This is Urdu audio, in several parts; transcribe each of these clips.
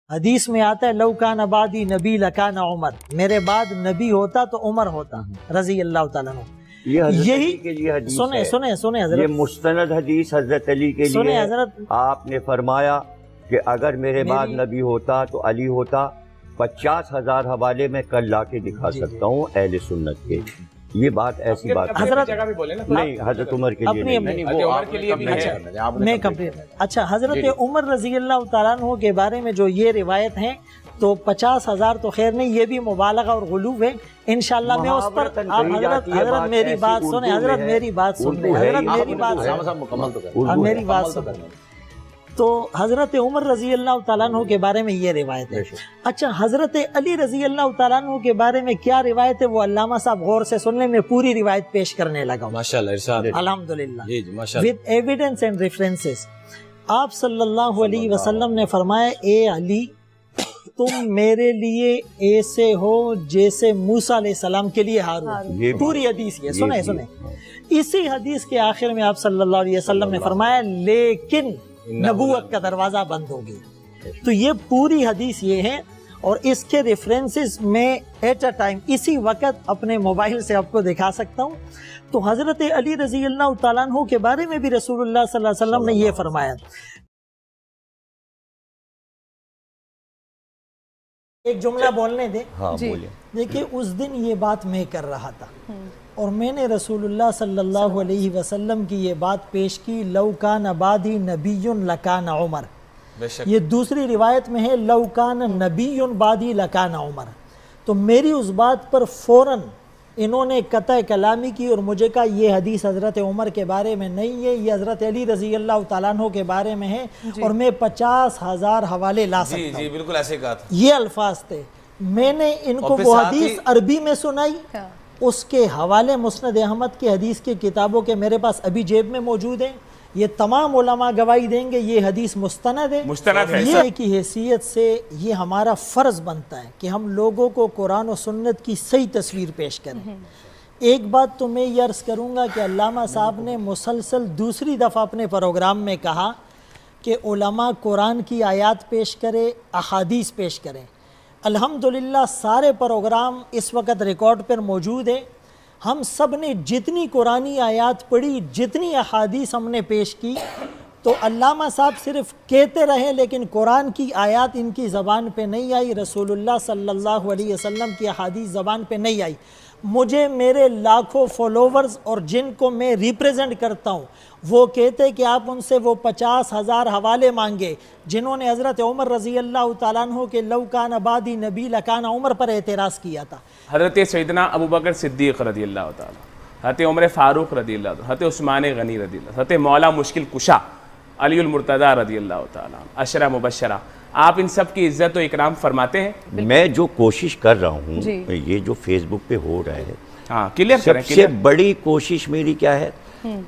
حدیث میں آتا ہے لو کان بعدی نبی لکان عمر، میرے بعد نبی ہوتا تو عمر ہوتا رضی اللہ تعالیٰ عنہ. یہی سنیں حضرت، یہ مستند حدیث حضرت علی کے لیے حضرت آپ نے فرمایا کہ اگر میرے بعد نبی ہوتا تو علی ہوتا. 50,000 حوالے میں کل لا کے دکھا سکتا ہوں اہل سنت کے. یہ بات ایسی بات حضرت نہیں، حضرت عمر کے لیے میں کمپلیٹ. اچھا، حضرت عمر رضی اللہ تعالیٰ عنہ کے بارے میں جو یہ روایت ہیں تو 50,000 تو خیر نہیں، یہ بھی مبالغہ اور غلو ہے. انشاءاللہ میں اس پر حضرت میری بات سنیں، حضرت میری بات سنیں، حضرت میری بات سنیں. تو حضرت عمر رضی اللہ تعالیٰ عنہ کے بارے میں یہ روایت ہے. اچھا، حضرت علی رضی اللہ تعالیٰ عنہ کے بارے میں کیا روایت ہے وہ علامہ صاحب غور سے سن لیں. میں پوری روایت پیش کرنے لگا ہوں ماشاءاللہ ارشاد الحمدللہ with evidence and references. آپ صلی اللہ علیہ وسلم نے فرمایا اے علی تم میرے لیے ایسے ہو جیسے موسیٰ علیہ السلام کے لیے ہارون. پوری حدیث یہ سنیں. اسی حدیث کے آخر میں آپ صلی اللہ علیہ وسلم نے فرمایا لیکن نبوت کا دروازہ بند ہوگی. تو یہ پوری حدیث یہ ہے اور اس کے ریفرنسز میں ایٹ اے ٹائم اسی وقت اپنے موبائل سے آپ کو دکھا سکتا ہوں. تو حضرت علی رضی اللہ تعالیٰ عنہ کے بارے میں بھی رسول اللہ صلی اللہ علیہ وسلم نے یہ فرمایا. ایک جملہ بولنے دیں. دیکھیں اس دن یہ بات میں کر رہا تھا اور میں نے رسول اللہ صلی اللہ علیہ وسلم کی یہ بات پیش کی لو کان بعدی نبی لکان عمر. یہ دوسری روایت میں ہے لو کان نبی بعدی لکان عمر. تو میری اس بات پر فوراً انہوں نے قطع کلامی کی اور مجھے کہا یہ حدیث حضرت عمر کے بارے میں نہیں ہے، یہ حضرت علی رضی اللہ تعالیٰ عنہ کے بارے میں ہے اور میں 50,000 حوالے لا سکتا ہوں. جی بالکل ایسے کہا تھا. یہ الفاظ تھے. میں نے ان کو وہ حدیث عربی میں سنائی، اس کے حوالے مسند احمد کے حدیث کی کتابوں کے میرے پاس ابھی جیب میں موجود ہیں. یہ تمام علماء گواہی دیں گے یہ حدیث مستند ہے. یہ کی حیثیت سے یہ ہمارا فرض بنتا ہے کہ ہم لوگوں کو قرآن و سنت کی صحیح تصویر پیش کریں. ایک بات تو میں یہ عرض کروں گا کہ علامہ صاحب نے مسلسل دوسری دفعہ اپنے پروگرام میں کہا کہ علماء قرآن کی آیات پیش کرے، احادیث پیش کریں. الحمدللہ سارے پروگرام اس وقت ریکارڈ پر موجود ہیں. ہم سب نے جتنی قرآنی آیات پڑھی، جتنی احادیث ہم نے پیش کی، تو علامہ صاحب صرف کہتے رہے لیکن قرآن کی آیات ان کی زبان پہ نہیں آئی، رسول اللہ صلی اللہ علیہ وسلم کی احادیث زبان پہ نہیں آئی. مجھے میرے لاکھوں فالوورز اور جن کو میں ریپریزنٹ کرتا ہوں وہ کہتے کہ آپ ان سے وہ 50,000 حوالے مانگے جنہوں نے حضرت عمر رضی اللہ تعالیٰ عنہ کے لو کان بعدی نبی لکان عمر پر اعتراض کیا تھا. حضرت سیدنا ابوبکر صدیق رضی اللہ تعالیٰ، حضرت عمر فاروق رضی اللہ تعالیٰ، حضرت عثمان غنی رضی اللہ، حضرت مولا مشکل کشا علی المرتضیٰ رضی اللہ تعالیٰ، عشرہ مبشرہ، آپ ان سب کی عزت و اکرام فرماتے ہیں. میں جو کوشش کر رہا ہوں یہ جو فیس بک پہ ہو رہا ہے، ہاں کلیئر کریں. سب سے بڑی کوشش میری کیا ہے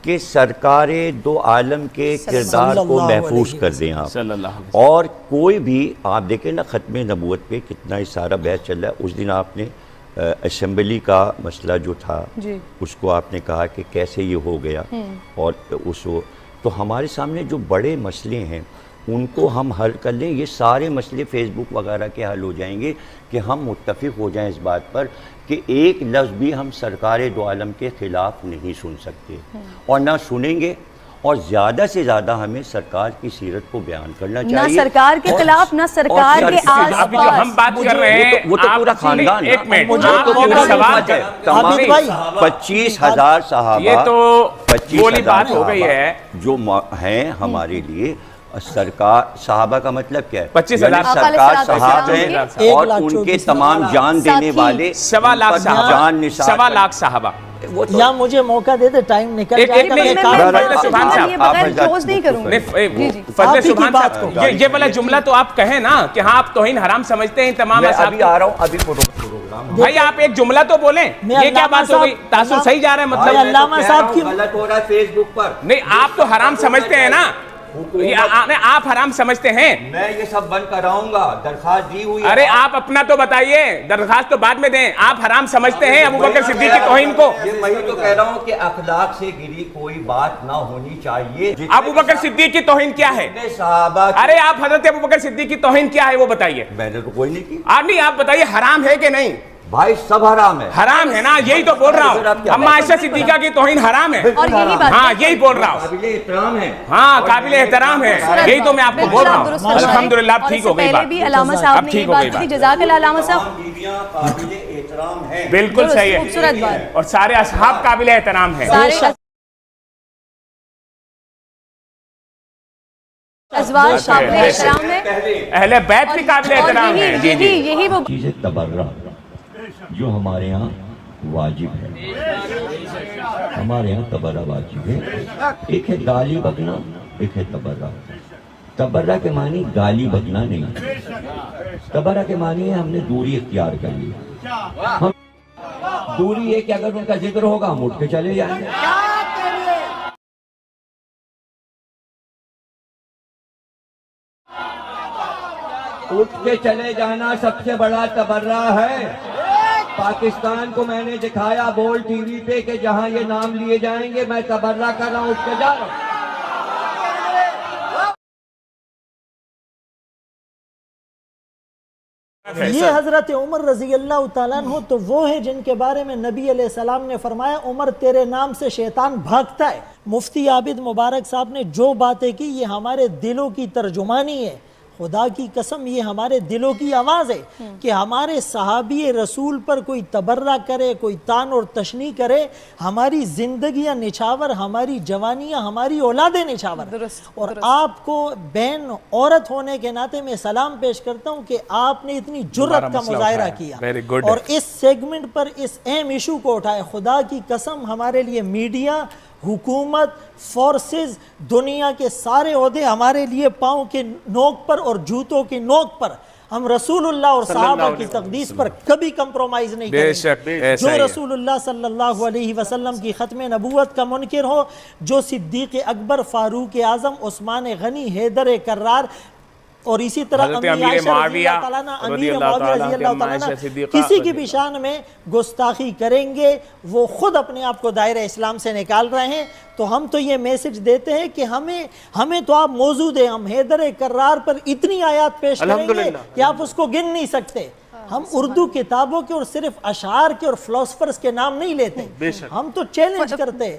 کہ سرکار دو عالم کے کردار کو محفوظ کر دیں آپ. اور کوئی بھی آپ دیکھیں نا ختم نبوت پہ کتنا ہی سارا بحث چل رہا ہے. اس دن آپ نے اسمبلی کا مسئلہ جو تھا اس کو آپ نے کہا کہ کیسے یہ ہو گیا، اور اس تو ہمارے سامنے جو بڑے مسئلے ہیں ان کو ہم حل کر لیں. یہ سارے مسئلے فیس بک وغیرہ کے حل ہو جائیں گے کہ ہم متفق ہو جائیں اس بات پر کہ ایک لفظ بھی ہم سرکار دو عالم کے خلاف نہیں سن سکتے اور نہ سنیں گے. اور زیادہ سے زیادہ ہمیں سرکار کی سیرت کو بیان کرنا چاہیے، نہ سرکار کے خلاف نہ سرکار کے آس پاس. ہم بات کر رہے ہیں وہ تو پورا خاندان، ایک منٹ، تمام 25,000 صحابہ، یہ تو بولی بات ہو گئی ہے جو ہیں ہمارے لیے. سرکار صحابہ کا مطلب کیا ہے؟ 25,000 سرکار صحابہ ہیں اور ان کے تمام جان دینے والے 1.25 لاکھ صحابہ. یا مجھے موقع دے دے، ٹائم نکل جائے گا. یہ والا جملہ تو آپ کہیں نا کہ ہاں آپ توہین حرام سمجھتے ہیں تمام. ابھی آ رہا ہوں، ابھی پروگرام بھائی آپ ایک جملہ تو بولیں. یہ کیا بات ہو گئی؟ تاثر صحیح جا رہا ہے مطلب علامہ صاحب کی غلط ہو رہا ہے فیس بک پر. نہیں، آپ تو حرام سمجھتے ہیں نا. آپ حرام سمجھتے ہیں؟ میں یہ سب بند کراؤں گا، درخواست دی ہوئی ہے۔ ارے آپ اپنا تو بتائیے، درخواست تو بعد میں دیں۔ آپ حرام سمجھتے ہیں ابو بکر صدیق کی توہین کو؟ یہ میں تو کہہ رہا ہوں کہ اخلاق سے گری کوئی بات نہ ہونی چاہیے۔ ابو بکر صدیق کی توہین کیا ہے؟ صحابہ، ارے آپ حضرت ابو بکر صدیق کی توہین کیا ہے وہ بتائیے۔ میں نے تو کوئی نہیں کی نہیں، آپ بتائیے حرام ہے کہ نہیں؟ بھائی سب حرام ہے، حرام ہے نا، یہی تو بول رہا ہوں۔ اما عائشہ صدیقہ کی توہین حرام ہے، اور یہی بات ہاں یہی بول رہا ہوں، قابل احترام ہے، ہاں قابل احترام ہے، یہی تو میں آپ کو بول رہا ہوں۔ الحمدللہ اب ٹھیک ہو گئی بات، بھی علامہ صاحب نے یہ بات کی، جزاک اللہ علامہ صاحب، بیویاں قابل احترام ہیں، بالکل صحیح ہے، خوبصورت بات، اور سارے اصحاب قابل احترام ہیں۔ ازواج قابل احترام ہے، اہل بیت بھی قابل احترام ہیں۔ یہی وہ چیز تبرع جو ہمارے یہاں واجب ہے، ہمارے یہاں تبرع واجب ہے۔ ایک ہے گالی بکنا، ایک ہے تبرع۔ تبرع کے معنی گالی بکنا نہیں، تبرع کے معنی ہے ہم نے دوری اختیار کر لی۔ ہم دوری ہے کہ اگر ان کا ذکر ہوگا ہم اٹھ کے چلے جائیں گے، اٹھ کے چلے جانا سب سے بڑا تبرع ہے۔ پاکستان کو میں نے دکھایا بول ٹی وی پہ کہ جہاں یہ نام لیے جائیں گے میں تبرع کر رہا ہوں، اٹھ کے جا رہا ہوں۔ یہ حضرت عمر رضی اللہ تعالیٰ عنہ تو وہ ہیں جن کے بارے میں نبی علیہ السلام نے فرمایا عمر تیرے نام سے شیطان بھاگتا ہے۔ مفتی عابد مبارک صاحب نے جو باتیں کی یہ ہمارے دلوں کی ترجمانی ہے، خدا کی قسم یہ ہمارے دلوں کی آواز ہے کہ ہمارے صحابی رسول پر کوئی تبرع کرے، کوئی تان اور تشنیع کرے، ہماری زندگیاں نچھاور، ہماری جوانیاں، ہماری اولادیں نچھاور۔ اور آپ کو بہن عورت ہونے کے ناطے میں سلام پیش کرتا ہوں کہ آپ نے اتنی جرأت کا مظاہرہ کیا اور اس سیگمنٹ پر اس اہم ایشو کو اٹھائے۔ خدا کی قسم ہمارے لیے میڈیا، حکومت، فورسز، دنیا کے سارے عہدے ہمارے لیے پاؤں کے نوک پر اور جوتوں کی نوک پر، ہم رسول اللہ اور صحابہ کی تقدیس پر کبھی کمپرومائز نہیں کریں گے۔ جو رسول اللہ صلی اللہ علیہ وسلم کی ختم نبوت کا منکر ہو، جو صدیق اکبر، فاروق اعظم، عثمان غنی، حیدر کرار اور اسی طرح امیر معاویہ رضی اللہ تعالیٰ کسی کی بھی شان میں گستاخی کریں گے وہ خود اپنے آپ کو دائرہ اسلام سے نکال رہے ہیں۔ تو ہم تو یہ میسج دیتے ہیں کہ ہمیں تو آپ موجود ہیں، ہم حیدر کرار پر اتنی آیات پیش کریں گے کہ آپ اس کو گن نہیں سکتے۔ ہم اردو کتابوں کے اور صرف اشعار کے اور فلاسفرز کے نام نہیں لیتے، ہم تو چیلنج کرتے ہیں۔